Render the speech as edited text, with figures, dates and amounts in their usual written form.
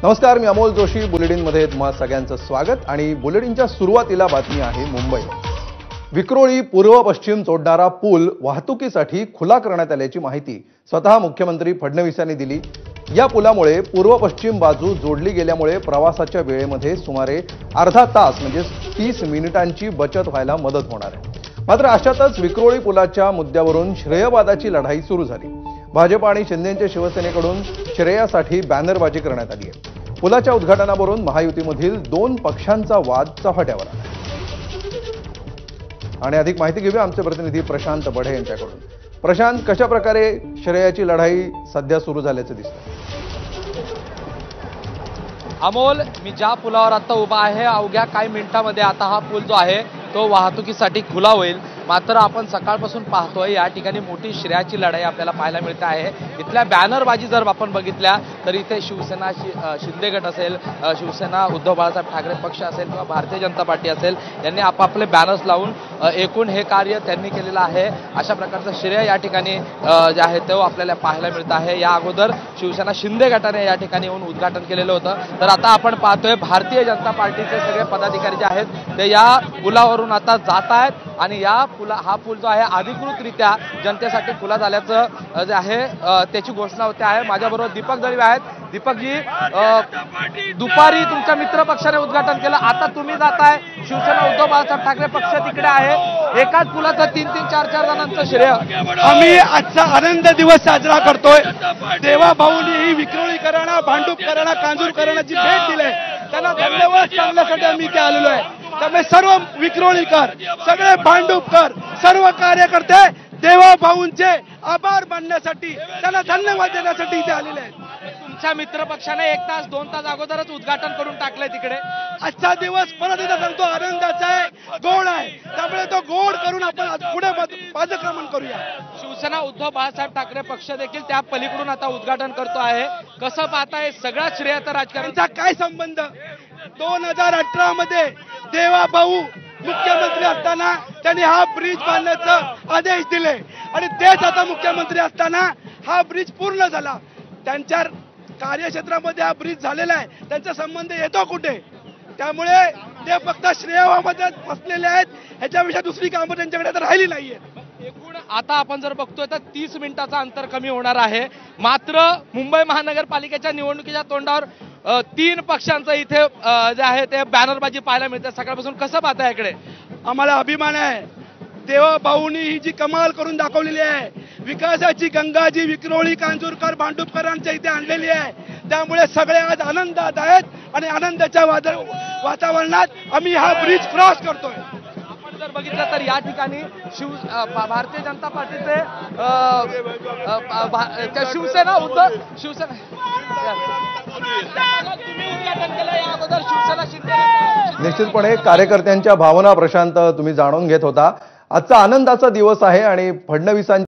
नमस्कार, मी अमोल जोशी. बुलेटिनमध्ये तुम्हा सगळ्यांचं स्वागत. आणि बुलेटिनच्या सुरुवातीला बातमी आहे मुंबई. विक्रोळी पूर्व पश्चिम जोडणारा पूल वाहतुकीसाठी खुला करण्यात आल्याची माहिती स्वतः मुख्यमंत्री फडणवीस यांनी दिली. या पुलामुळे पूर्व पश्चिम बाजू जोडली गेल्यामुळे प्रवासाच्या वेळेमध्ये सुमारे अर्धा तास म्हणजे 30 मिनिटांची बचत व्हायला मदत होणार आहे. मात्र अशातच विक्रोळी पुलाच्या मुद्द्यावरून श्रेयवादाची लढाई सुरू झाली. भाजप आणि शिंदेच्या शिवसेनेकडून श्रेयासाठी बॅनरबाजी करण्यात आली आहे. पुलाच्या उद्घाटनावरून महायुतीमधील 2 पक्षांचा वाद चव्हाट्यावर आला. आणि अधिक माहिती घेऊया आमचे प्रतिनिधी प्रशांत बढे यांच्याकडून. प्रशांत, कशा प्रकारे श्रेयाची लढाई सध्या सुरू झाल्याचे दिसतं? अमोल, मी ज्या पुलावर आता उभा आहे, अवघ्या काही मिनिटांमध्ये आता हा पूल जो आहे तो वाहतुकीसाठी खुला होईल. मात्र आपण सकाळपासून पाहतोय या ठिकाणी मोठी श्रेयाची लढाई आपल्याला पाहायला मिळते आहे. इथल्या बॅनरबाजी जर आपण बघितल्या तर इथे शिवसेना शिंदे गट असेल, शिवसेना उद्धव बाळासाहेब ठाकरे पक्ष असेल किंवा भारतीय जनता पार्टी असेल, यांनी आपापले बॅनर्स लावून एकूण हे कार्य त्यांनी केलेलं आहे. अशा प्रकारचं श्रेय या ठिकाणी जे आहे ते आपल्याला पाहायला मिळतं आहे. या अगोदर शिवसेना शिंदे गटाने या ठिकाणी येऊन उद्घाटन केलेलं होतं. तर आता आपण पाहतोय भारतीय जनता पार्टीचे सगळे पदाधिकारी जे आहेत ते या पुलावरून आता जात आहेत आणि हा पूल जो आहे अधिकृतरित्या जनतेसाठी खुला झाल्याचं जे आहे त्याची घोषणा होते आहे. माझ्याबरोबर दीपक दळवे आहेत. दीपकजी, दुपारी तुमच्या मित्र पक्षाने उद्घाटन केलं, आता तुम्ही जाताय, शिवसेना उद्धव बाळासाहेब ठाकरे पक्ष तिकडे आहे. एकाच पुलाचं 3-3, 4-4 जणांचं श्रेय. आम्ही आजचा आनंद दिवस साजरा करतोय. देवा भाऊनी ही विक्रोळीकरणा, भांडूपकरणा, कांजूरकरणाची भेट दिली. त्यांना धन्यवाद सांगण्यासाठी आम्ही इथे आलेलो आहे. त्यामुळे सर्व विक्रोळीकर, सगळे भांडूपकर, सर्व कार्यकर्ते देवा भाऊंचे आभार मानण्यासाठी, त्यांना धन्यवाद देण्यासाठी इथे आलेले आहेत. तुमच्या मित्र पक्षाने 1 तास 2 तास अगोदरच उद्घाटन करून टाकलंय तिकडे. आजचा दिवस परत एकदा सांगतो आनंदाचा आहे, गोड आहे. त्यामुळे तो गोड करून आपण पुढे पादक्रमण करूया. शिवसेना उद्धव बाळासाहेब ठाकरे पक्ष देखील त्या पलीकडून आता उद्घाटन करतो आहे. कसं पाहताय सगळ्या श्रेयाचं राजकारणचा काय संबंध? 2018 मध्ये देवा भाऊ मुख्यमंत्री असताना त्यांनी हा ब्रिज बांधण्याचा आदेश दिले आणि तेच आता मुख्यमंत्री असताना हा ब्रिज पूर्ण झाला. त्यांच्या कार्यक्षेत्रामध्ये हा ब्रिज झालेला आहे, त्यांचा संबंध येतो कुठे? त्यामुळे ते फक्त श्रेयामध्ये फसलेले आहेत. ह्याच्यापेक्षा दुसरी कामं त्यांच्याकडे तर राहिली नाहीये. एकूण आता आपण जर बघतोय तर 30 मिनिटाचं अंतर कमी होणार आहे. मात्र मुंबई महानगरपालिकेच्या निवडणुकीच्या तोंडावर 3 पक्षांचं इथे जे आहे ते बॅनरबाजी पाहायला मिळते सकाळपासून. कसं पाहताय इकडे? आम्हाला अभिमान आहे. देवा भाऊनी ही जी कमाल करून दाखवलेली आहे, विकासाची गंगा जी विक्रोळी, कांजूरकर, भांडूपकरांच्या इथे आणलेली आहे, त्यामुळे सगळे आज आनंदात आहेत आणि आनंदाच्या वातावरणात आम्ही हा ब्रिज क्रॉस करतोय. आपण जर बघितलं तर या ठिकाणी भारतीय जनता पार्टीचे शिवसेना निश्चितपणे कार्यकर्त्यांच्या भावना प्रशांत तुम्ही जाणून घेत होता. आजचा आनंदाचा दिवस आहे आणि फडणवीसांच्या